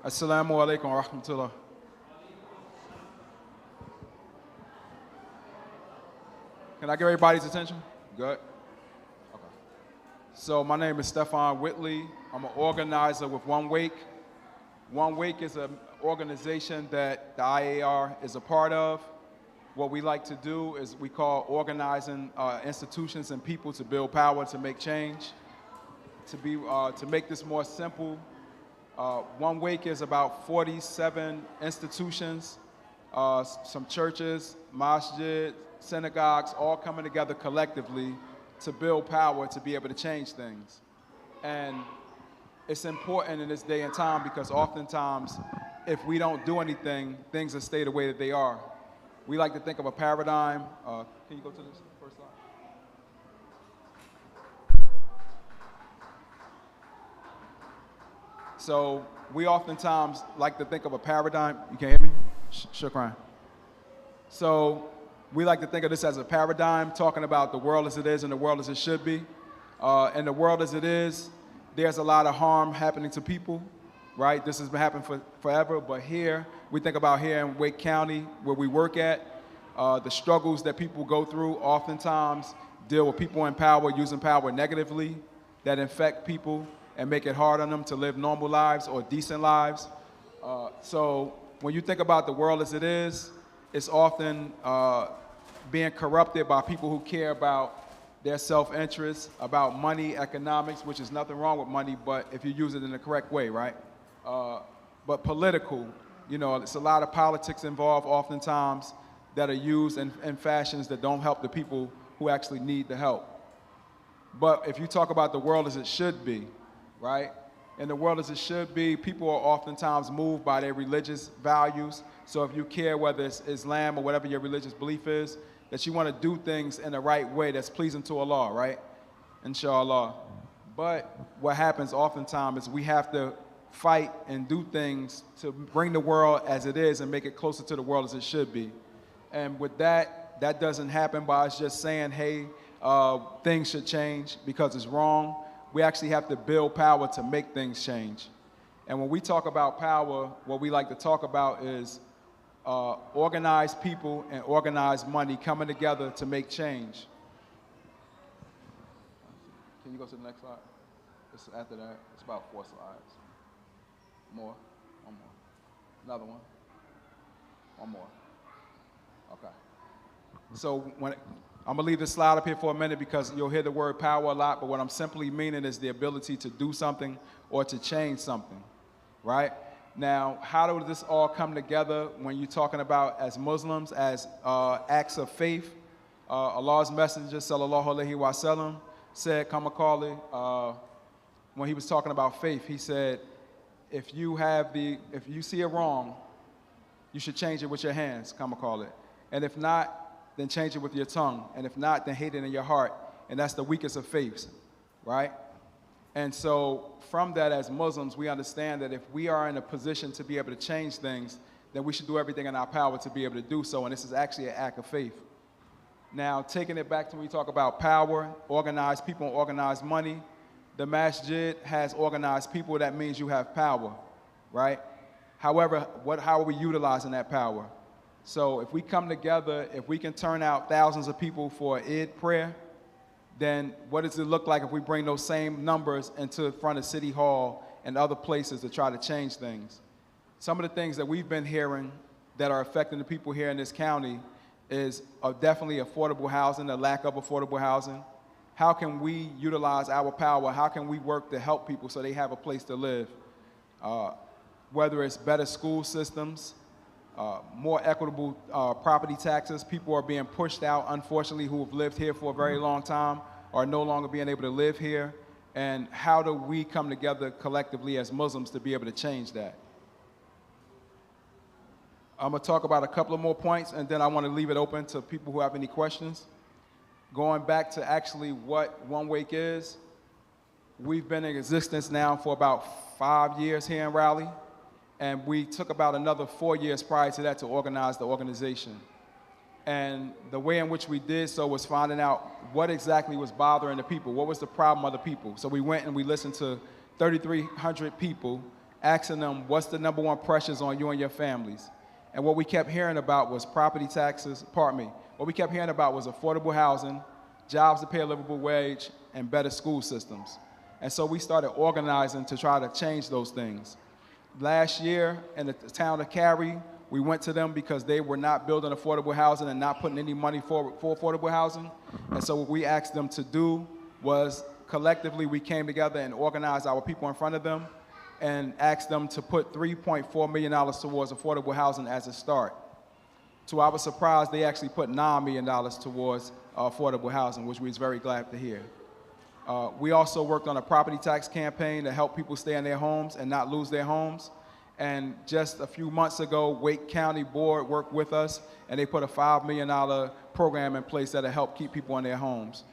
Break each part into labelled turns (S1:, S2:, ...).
S1: Assalamu alaikum wa rahmatullah. Can I get everybody's attention? Good. Okay. So my name is Stephan Whitley. I'm an organizer with One Wake. One Wake is an organization that the IAR is a part of. What we like to do is we call organizing institutions and people to build power to make change. To make this more simple, One Wake is about 47 institutions, some churches, masjid, synagogues, all coming together collectively to build power to be able to change things. And it's important in this day and time because oftentimes, if we don't do anything, things will stay the way that they are. We like to think of a paradigm. Can you go to this first slide? So we oftentimes like to think of a paradigm. You can hear me? Shukran. So we like to think of this as a paradigm, talking about the world as it is and the world as it should be. And the world as it is, there's a lot of harm happening to people, right? This has been happening forever, but here, we think about here in Wake County, where we work at, the struggles that people go through oftentimes deal with people in power using power negatively that infect people and make it hard on them to live normal lives or decent lives. So when you think about the world as it is, it's often being corrupted by people who care about their self-interest, about money, economics, which is nothing wrong with money, but if you use it in the correct way, right? But political, it's a lot of politics involved oftentimes that are used in fashions that don't help the people who actually need the help. But if you talk about the world as it should be, right? In the world as it should be, people are oftentimes moved by their religious values. So if you care whether it's Islam or whatever your religious belief is, that you want to do things in the right way that's pleasing to Allah, right? Inshallah. But what happens oftentimes is we have to fight and do things to bring the world as it is and make it closer to the world as it should be. And with that doesn't happen by us just saying, hey, things should change because it's wrong. We actually have to build power to make things change. And when we talk about power, what we like to talk about is organized people and organized money coming together to make change. Can you go to the next slide? It's after that. It's about 4 slides. More. One more. Another one. One more. Okay. So I'm going to leave this slide up here for a minute because you'll hear the word power a lot, but what I'm simply meaning is the ability to do something or to change something, right? Now, how does this all come together when you're talking about as Muslims, as acts of faith? Allah's Messenger, sallallahu alaihi wasallam, said, Kamakali, when he was talking about faith, he said, if you see a wrong, you should change it with your hands, Kamakali. And if not, then change it with your tongue. And if not, then hate it in your heart. And that's the weakest of faiths, right? And so from that, as Muslims, we understand that if we are in a position to be able to change things, then we should do everything in our power to be able to do so. And this is actually an act of faith. Now, taking it back to when we talk about power, organized people and organized money, the masjid has organized people. That means you have power, right? However, how are we utilizing that power? So if we come together, if we can turn out thousands of people for Eid prayer, then what does it look like if we bring those same numbers into front of City Hall and other places to try to change things? Some of the things that we've been hearing that are affecting the people here in this county is definitely affordable housing, the lack of affordable housing. How can we utilize our power? How can we work to help people so they have a place to live? Whether it's better school systems, more equitable property taxes. People are being pushed out, unfortunately, who have lived here for a very long time, are no longer being able to live here. And how do we come together collectively as Muslims to be able to change that? I'm going to talk about a couple of more points, and then I want to leave it open to people who have any questions. Going back to actually what One Wake is, we've been in existence now for about 5 years here in Raleigh. And we took about another 4 years prior to that to organize the organization. And the way in which we did so was finding out what exactly was bothering the people. What was the problem of the people? So we went and we listened to 3,300 people asking them what's the number one pressures on you and your families. And what we kept hearing about was property taxes, what we kept hearing about was affordable housing, jobs to pay a livable wage, and better school systems. And so we started organizing to try to change those things. Last year in the town of Cary, we went to them because they were not building affordable housing and not putting any money for affordable housing. And so what we asked them to do was collectively we came together and organized our people in front of them and asked them to put $3.4 million towards affordable housing as a start. To our surprise, they actually put $9 million towards affordable housing, which we was very glad to hear. We also worked on a property tax campaign to help people stay in their homes and not lose their homes. And just a few months ago, Wake County Board worked with us, and they put a $5 million program in place that'll help keep people in their homes.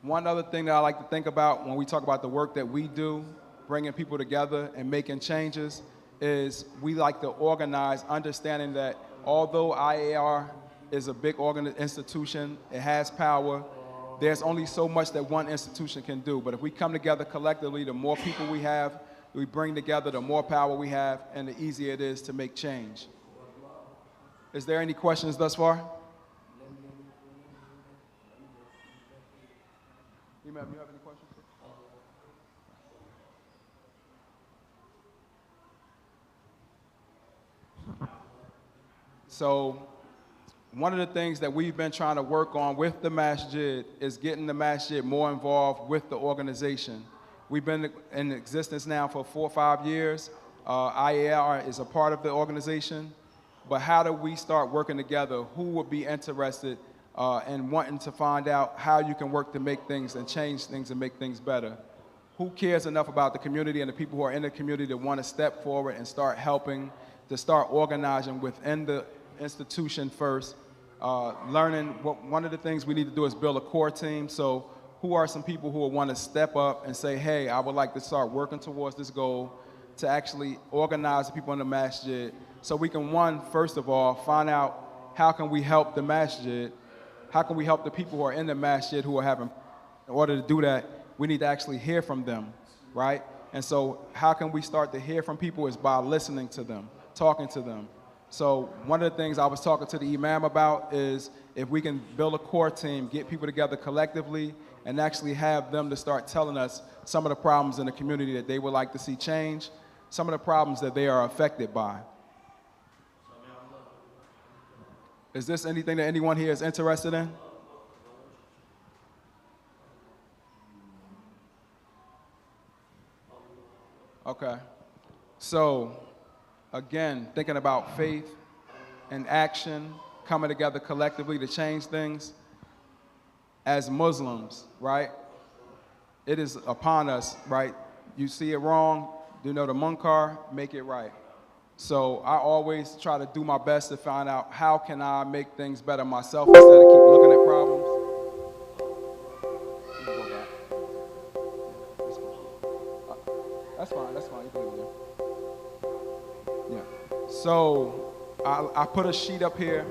S1: One other thing that I like to think about when we talk about the work that we do, bringing people together and making changes, is we like to organize, understanding that although IAR is a big institution, it has power, there's only so much that one institution can do. But if we come together collectively, the more people we have, we bring together, the more power we have, and the easier it is to make change. Is there any questions thus far? You have any questions? So one of the things that we've been trying to work on with the masjid is getting the masjid more involved with the organization. We've been in existence now for 4 or 5 years. IAR is a part of the organization, but how do we start working together? Who would be interested in wanting to find out how you can work to make things and change things and make things better? Who cares enough about the community and the people who are in the community to want to step forward and start helping, to start organizing within the institution first, learning one of the things we need to do is build a core team. So who are some people who will want to step up and say, hey, I would like to start working towards this goal, to actually organize the people in the masjid so we can, first of all, find out how can we help the masjid, how can we help the people who are in the masjid who are having, in order to do that, we need to actually hear from them, right? And so how can we start to hear from people is by listening to them, talking to them. So one of the things I was talking to the imam about is if we can build a core team, get people together collectively, and actually have them to start telling us some of the problems in the community that they would like to see change, some of the problems that they are affected by. Is this anything that anyone here is interested in? Okay. So, again, thinking about faith and action, coming together collectively to change things. As Muslims, right, it is upon us, right? You see it wrong, do know the munkar, make it right. So I always try to do my best to find out how can I make things better myself instead of keep looking at problems. That's fine, you can leave it there. Yeah. So I put a sheet up here,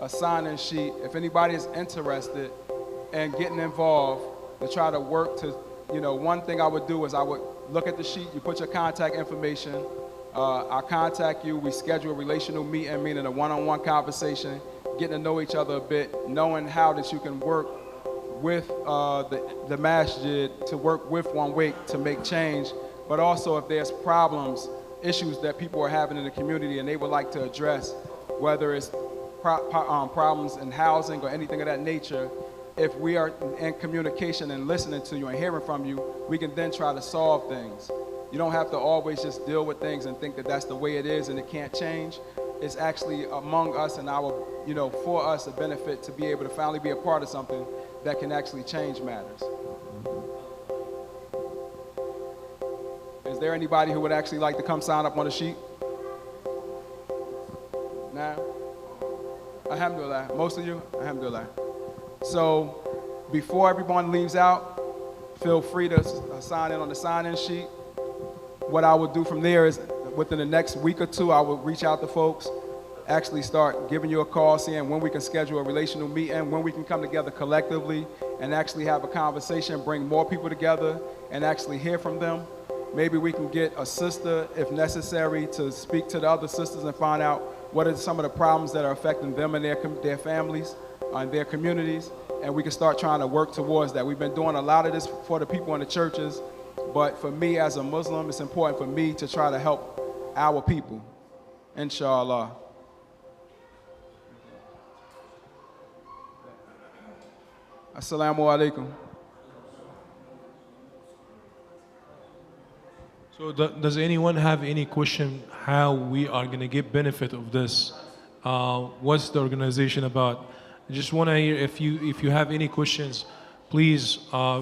S1: a sign-in sheet. If anybody is interested in getting involved to try to work to, one thing I would do is I would look at the sheet, you put your contact information, I contact you, we schedule a relational meeting, meaning a one-on-one conversation, getting to know each other a bit, knowing how that you can work with the masjid, to work with One Wake to make change, but also if there's problems, issues that people are having in the community and they would like to address, whether it's problems in housing or anything of that nature, if we are in communication and listening to you and hearing from you, we can then try to solve things. You don't have to always just deal with things and think that that's the way it is and it can't change. It's actually among us and our, for us a benefit to be able to finally be a part of something that can actually change matters. Is there anybody who would actually like to come sign up on the sheet? Nah? Alhamdulillah. Most of you? Alhamdulillah. So before everyone leaves out, feel free to sign in on the sign-in sheet. What I will do from there is within the next week or two, I will reach out to folks actually start giving you a call, seeing when we can schedule a relational meeting, when we can come together collectively and actually have a conversation, bring more people together and actually hear from them. Maybe we can get a sister, if necessary, to speak to the other sisters and find out what are some of the problems that are affecting them and their families and their communities, and we can start trying to work towards that. We've been doing a lot of this for the people in the churches, but for me as a Muslim, it's important for me to try to help our people, inshallah. Assalamu alaikum.
S2: So does anyone have any question how we are going to get benefit of this? What's the organization about? I just want to hear if you have any questions, please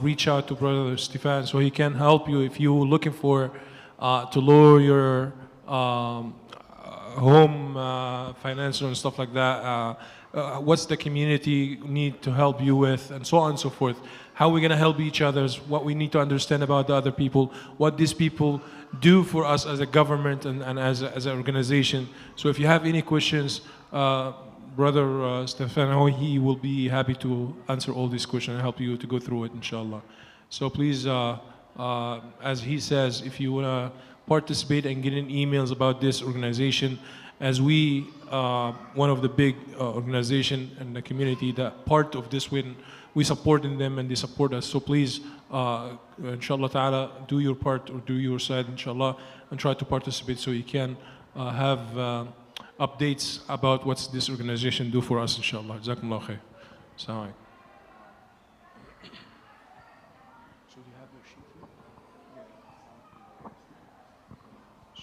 S2: reach out to Brother Stephan so he can help you if you're looking for to lower your home finance and stuff like that. What's the community need to help you with, and so on and so forth. How we're going to help each other, what we need to understand about the other people, what these people do for us as a government and as an organization. So if you have any questions, Brother Stephan, he will be happy to answer all these questions and help you to go through it, inshallah. So please, as he says, if you want to participate and get in emails about this organization, as we, one of the big organization in the community, that part of this win, we support in them and they support us. So please, inshallah ta'ala, do your part or do your side, inshallah, and try to participate so you can have updates about what this organization do for us, inshallah. Jazakumullah khair. Assalamu alaikum.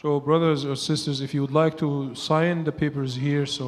S2: So brothers or sisters, if you would like to sign the papers here, so